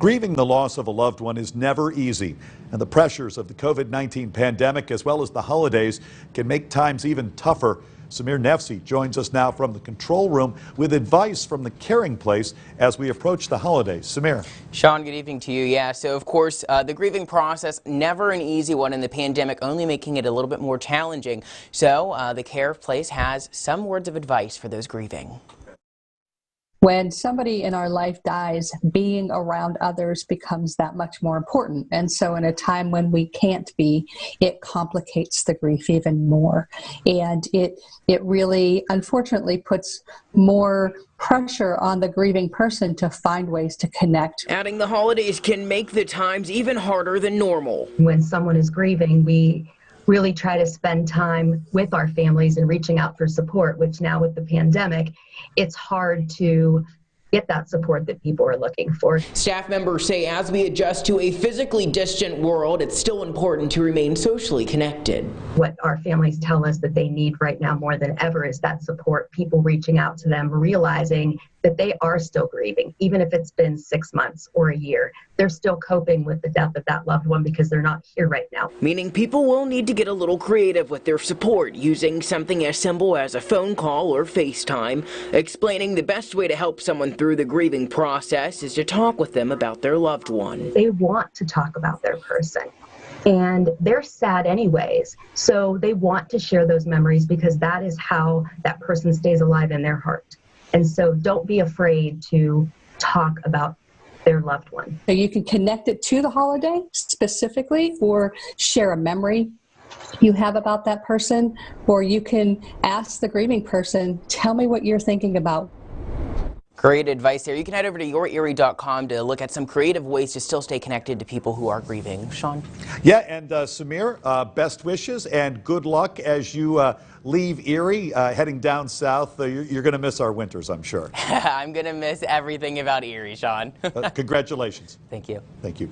Grieving the loss of a loved one is never easy, and the pressures of the COVID-19 pandemic as well as the holidays can make times even tougher. Samiar Nefzi joins us now from the control room with advice from the Caring Place as we approach the holidays. Samiar. Sean, good evening to you. Yeah, so of course, the grieving process, never an easy one in the pandemic, only making it a little bit more challenging. So the Caring Place has some words of advice for those grieving. When somebody in our life dies, being around others becomes that much more important. And so in a time when we can't be, it complicates the grief even more. And it really, unfortunately, puts more pressure on the grieving person to find ways to connect. Adding the holidays can make the times even harder than normal. When someone is grieving, we really try to spend time with our families and reaching out for support, which now with the pandemic, it's hard to get that support that people are looking for. Staff members say as we adjust to a physically distant world, it's still important to remain socially connected. What our families tell us that they need right now more than ever is that support, people reaching out to them, realizing that they are still grieving, even if it's been 6 months or a year. They're still coping with the death of that loved one because they're not here right now. Meaning people will need to get a little creative with their support, using something as simple as a phone call or FaceTime, explaining the best way to help someone through the grieving process is to talk with them about their loved one. They want to talk about their person. And they're sad anyways, so they want to share those memories because that is how that person stays alive in their heart. And so don't be afraid to talk about their loved one. So you can connect it to the holiday specifically, or share a memory you have about that person, or you can ask the grieving person, tell me what you're thinking about. Great advice there. You can head over to yourerie.com to look at some creative ways to still stay connected to people who are grieving. Sean? Yeah, and Samiar, best wishes and good luck as you leave Erie, heading down south. You're going to miss our winters, I'm sure. I'm going to miss everything about Erie, Sean. Congratulations. Thank you. Thank you.